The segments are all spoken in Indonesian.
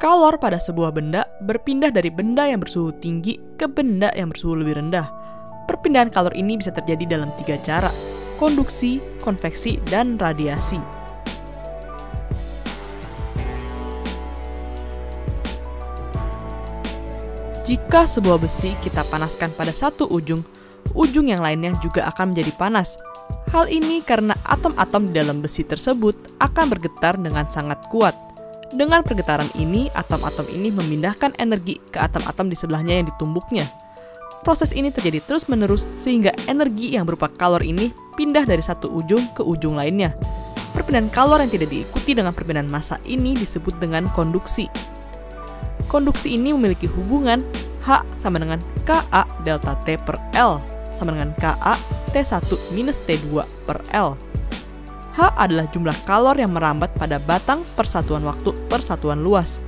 Kalor pada sebuah benda berpindah dari benda yang bersuhu tinggi ke benda yang bersuhu lebih rendah. Perpindahan kalor ini bisa terjadi dalam 3 cara: konduksi, konveksi, dan radiasi. Jika sebuah besi kita panaskan pada satu ujung, ujung yang lainnya juga akan menjadi panas. Hal ini karena atom-atom di dalam besi tersebut akan bergetar dengan sangat kuat. Dengan pergetaran ini, atom-atom ini memindahkan energi ke atom-atom di sebelahnya yang ditumbuknya. Proses ini terjadi terus-menerus sehingga energi yang berupa kalor ini pindah dari satu ujung ke ujung lainnya. Perpindahan kalor yang tidak diikuti dengan perpindahan massa ini disebut dengan konduksi. Konduksi ini memiliki hubungan H sama dengan Ka delta T per L sama dengan Ka T1 minus T2 per L. H adalah jumlah kalor yang merambat pada batang per satuan waktu per satuan luas.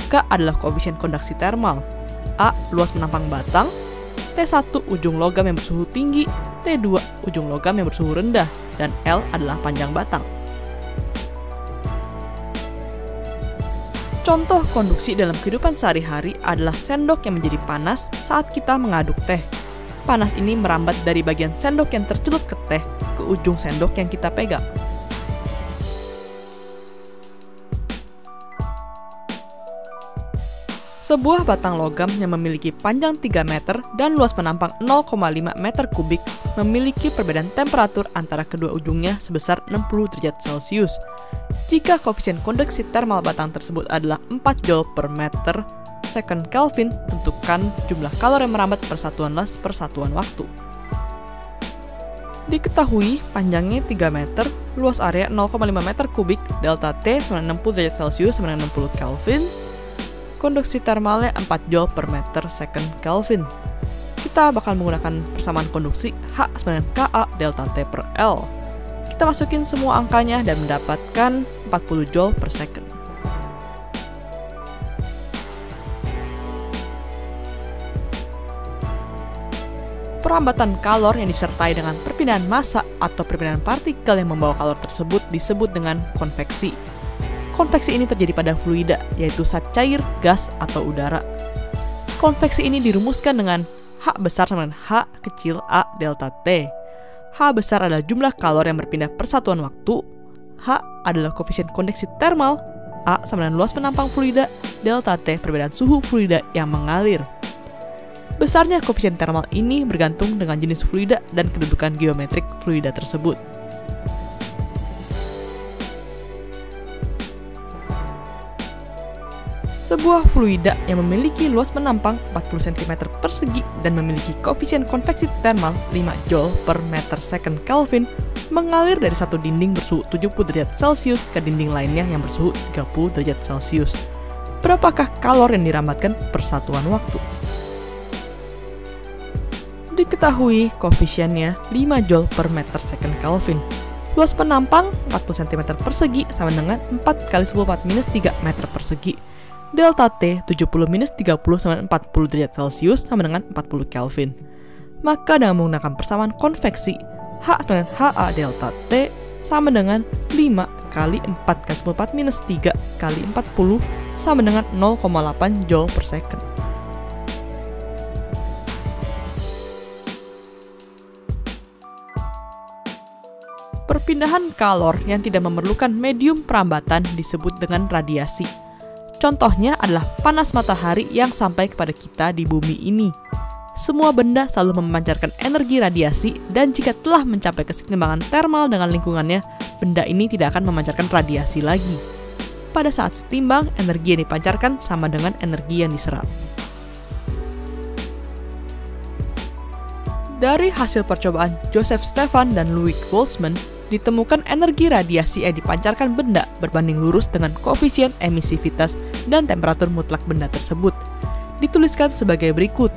K adalah koefisien konduksi termal. A luas menampang batang. T1 ujung logam yang bersuhu tinggi. T2 ujung logam yang bersuhu rendah. Dan L adalah panjang batang. Contoh konduksi dalam kehidupan sehari-hari adalah sendok yang menjadi panas saat kita mengaduk teh. Panas ini merambat dari bagian sendok yang tercelup ke teh ke ujung sendok yang kita pegang. Sebuah batang logam yang memiliki panjang 3 meter dan luas penampang 0,5 meter kubik memiliki perbedaan temperatur antara kedua ujungnya sebesar 60 derajat Celcius. Jika koefisien konduksi termal batang tersebut adalah 4 Joule per meter second Kelvin, tentukan jumlah kalor yang merambat per satuan las per satuan waktu. Diketahui panjangnya 3 meter, luas area 0,5 meter kubik, delta T sama 60 derajat Celcius sama dengan 60 Kelvin. Konduksi termalnya 4 Joule per meter second Kelvin. Kita bakal menggunakan persamaan konduksi H sama dengan Ka delta T per L. Kita masukin semua angkanya dan mendapatkan 40 Joule per second. Perambatan kalor yang disertai dengan perpindahan massa atau perpindahan partikel yang membawa kalor tersebut disebut dengan konveksi. Konveksi ini terjadi pada fluida, yaitu zat cair, gas, atau udara. Konveksi ini dirumuskan dengan H besar sama dengan H kecil A delta T. H besar adalah jumlah kalor yang berpindah per satuan waktu. H adalah koefisien konduksi termal. A sama dengan luas penampang fluida. Delta T perbedaan suhu fluida yang mengalir. Besarnya koefisien termal ini bergantung dengan jenis fluida dan kedudukan geometrik fluida tersebut. Sebuah fluida yang memiliki luas menampang 40 cm persegi dan memiliki koefisien konveksi termal 5 Joule per meter second Kelvin mengalir dari satu dinding bersuhu 70 derajat Celcius ke dinding lainnya yang bersuhu 30 derajat Celcius. Berapakah kalor yang dirambatkan per satuan waktu? Diketahui koefisiennya 5 Joule per meter second Kelvin. Luas penampang 40 cm persegi sama dengan 4 kali 10⁻³ meter persegi. Delta T 70-30 sama 40 derajat Celcius sama dengan 40 Kelvin. Maka dengan menggunakan persamaan konveksi, H sama dengan HA delta T sama dengan 5 kali 4 kali 10⁻³ kali 40 sama dengan 0,8 Joule per second. Perpindahan kalor yang tidak memerlukan medium perambatan disebut dengan radiasi. Contohnya adalah panas matahari yang sampai kepada kita di bumi ini. Semua benda selalu memancarkan energi radiasi dan jika telah mencapai keseimbangan termal dengan lingkungannya, benda ini tidak akan memancarkan radiasi lagi. Pada saat setimbang, energi yang dipancarkan sama dengan energi yang diserap. Dari hasil percobaan Joseph Stefan dan Louis Boltzmann, ditemukan energi radiasi yang dipancarkan benda berbanding lurus dengan koefisien emisivitas dan temperatur mutlak benda tersebut. Dituliskan sebagai berikut.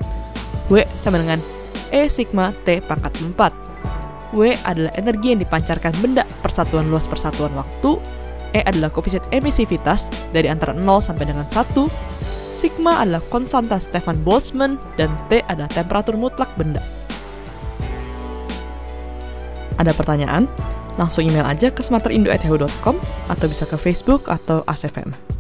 W sama dengan E sigma T pangkat 4. W adalah energi yang dipancarkan benda per satuan luas per satuan waktu. E adalah koefisien emisivitas dari antara 0 sampai dengan 1. Sigma adalah konstanta Stefan Boltzmann dan T adalah temperatur mutlak benda. Ada pertanyaan? langsung email aja ke smarterindo@yahoo.com atau bisa ke Facebook atau ASFM.